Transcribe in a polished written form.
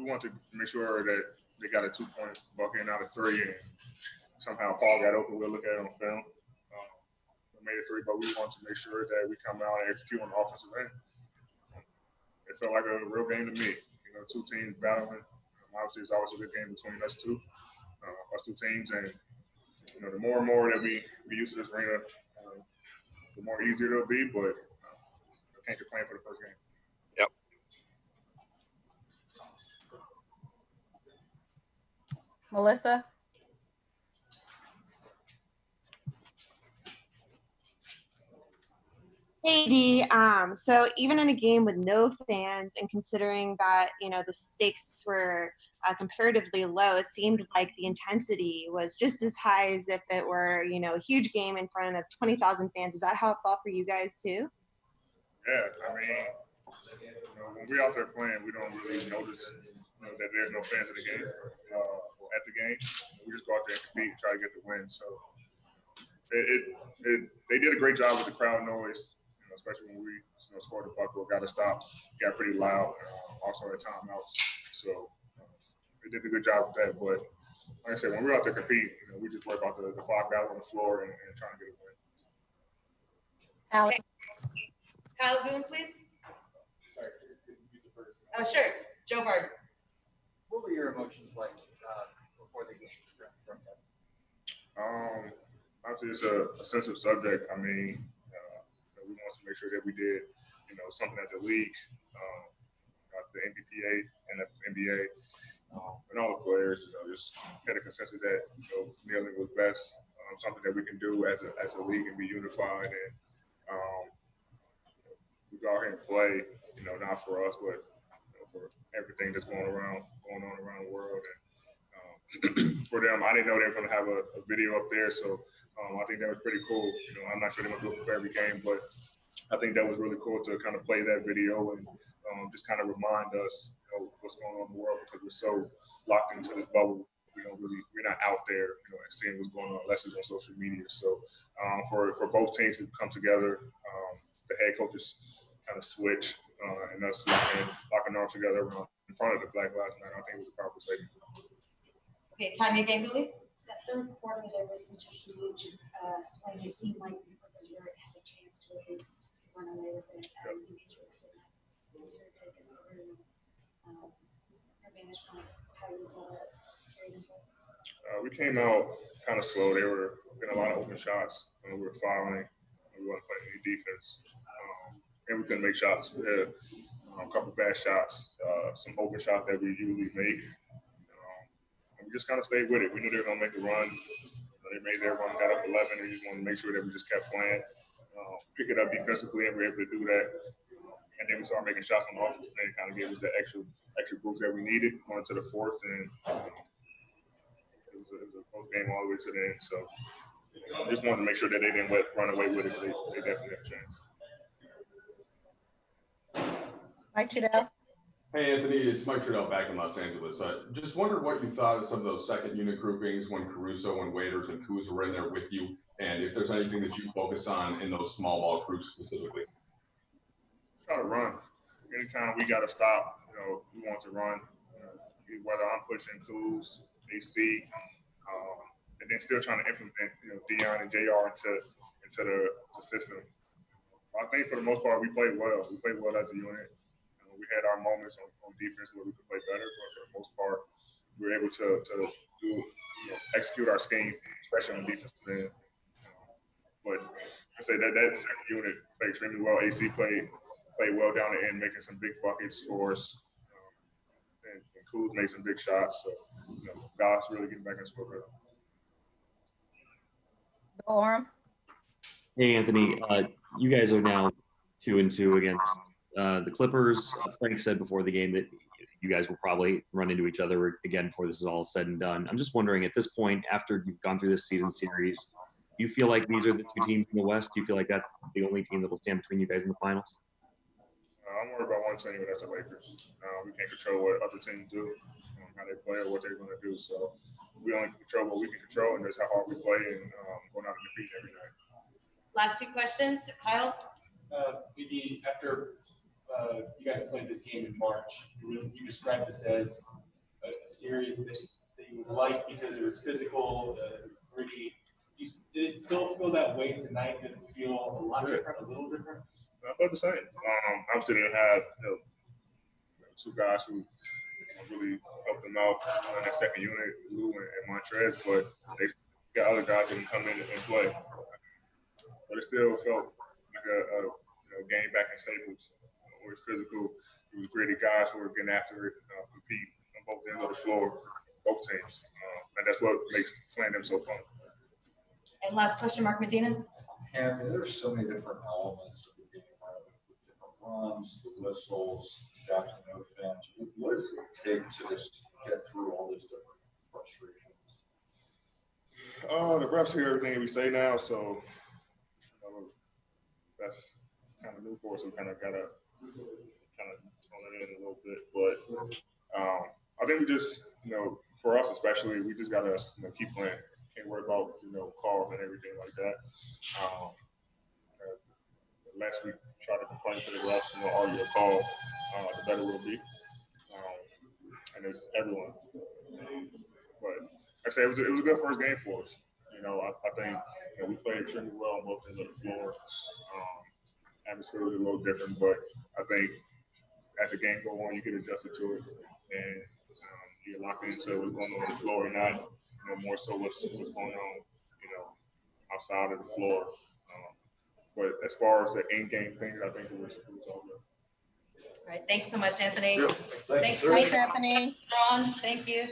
we want to make sure that they got a 2-point bucket out of 3, and somehow Paul got open. We'll look at it on film. We made it 3, but we want to make sure that we come out and execute on the offensive end. It felt like a real game to me. You know, 2 teams battling. Obviously, it's always a good game between us two teams, and you know, the more and more that we used to this arena, the more easier it'll be. But I can't complain for the first game. Yep. Melissa? Hey, Dee. So even in a game with no fans and considering that, you know, the stakes were comparatively low, it seemed like the intensity was just as high as if it were, you know, a huge game in front of 20,000 fans. Is that how it felt for you guys too? Yeah, I mean, you know, when we're out there playing, we don't really notice, you know, that there's no fans at the game or at the game. We just go out there and compete and try to get the win. So they did a great job with the crowd noise. Especially when we scored the bucket, got a stop, got pretty loud, also at timeouts. So they did a good job with that. But like I said, when we're out there competing, you know, we just worry about the 5 guys on the floor and trying to get a win. Alex. Kyle Boone, please. Sorry, could you the first? Oh, sure. Joe Barton. What were your emotions like before the game? Obviously, it's a sensitive subject. I mean, we want to make sure that we did, you know, something as a league, the NBPA and the NBA, and all the players, you know, just had a consensus that, you know, kneeling was best, something that we can do as a league and be unified, and we go out here and play, you know, not for us, but you know, for everything that's going on around the world. And for them, I didn't know they were going to have a video up there, so I think that was pretty cool. You know, I'm not sure they're going to do it for every game, but I think that was really cool to kind of play that video and just kind of remind us, you know, what's going on in the world, because we're so locked into this bubble. We're not out there, you know, and seeing what's going on unless it's on social media. So for both teams to come together, the head coaches kind of switch and us locking arms together in front of the Black Lives Matter, I think it was a powerful statement. Okay, Tanya Ganguly. That third quarter, there was such a huge swing. It seemed like the Clippers really had a chance to at least run away with it. You made sure to take us through our vantage point, how you saw it carried into. We came out kind of slow. They were getting a lot of open shots. We were fouling. We wasn't playing any defense. And we couldn't make shots. We had a couple bad shots, some open shots that we usually make. We just kind of stayed with it. We knew they were going to make a run. They made their run, got up 11, and we just wanted to make sure that we just kept playing, pick it up defensively, and we were able to do that. And then we started making shots on the offense, and it kind of gave us the extra boost that we needed going to the fourth. And it was a close game all the way to the end. So just wanted to make sure that they didn't run away with it. They definitely had a chance. Mike Trudell. Hey, Anthony, it's Mike Trudell back in Los Angeles. Just wondered what you thought of some of those second unit groupings when Caruso and Waiters and Kuz were in there with you, and if there's anything that you focus on in those small ball groups specifically. Try to run. Anytime we got to stop, you know, we want to run. Whether I'm pushing Kuz, AC, and then still trying to implement, you know, Dion and JR into the system. I think for the most part we played well. We played well as a unit. We had our moments on defense where we could play better, but for the most part, we were able to do, you know, execute our schemes, especially on the defensive end. But I say that second unit played extremely well. AC played well down the end, making some big buckets for us. And Kuz made some big shots. So, you know, guys really getting back into it. Orem. Hey, Anthony. You guys are now 2-2 against the Clippers. Frank said before the game that you guys will probably run into each other again before this is all said and done. I'm just wondering, at this point, after you've gone through this season series, do you feel like these are the two teams in the West? Do you feel like that's the only team that will stand between you guys in the finals? I'm worried about one team, and that's the Lakers. We can't control what other teams do, how they play, or what they're going to do. So we only control what we can control, and that's how hard we play and going out and compete every night. Last 2 questions. Kyle? After you guys played this game in March, you described this as series that you liked because it was physical, it was gritty. Did it still feel that way tonight? Did it feel a lot different, a little different? I felt the same. Obviously, they have two guys who really helped them out in that second unit, Lou and Montrez, but they got other guys that can come in and play. But it still felt like a game back in Staples, where it's physical. It was gritty guys who were getting after it, compete on both ends of the floor, both teams, and that's what makes playing them so fun. And last question, Mark Medina. And there's so many different elements of the game, with different runs, the whistles, adapting no fans. What does it take to just get through all these different frustrations? The refs hear everything we say now, so that's kind of new for us. We kind of gotta tone it in a little bit, but I think we just, for us especially, we just gotta keep playing. Can't worry about calls and everything like that. The less we try to complain to the refs, argue a call, the better we'll be. And it's everyone. But like I say, it was a good first game for us. I think we played extremely well on both ends of the floor. Atmosphere was a little different, but I think as the game go on, you get adjusted to it, and you're locked into what's going on the floor, and not more so what's going on outside of the floor. But as far as the in-game things, I think it was all good. All right, thanks so much, Anthony. Yeah. Thanks, Thanks, Anthony. Ron. Thank you.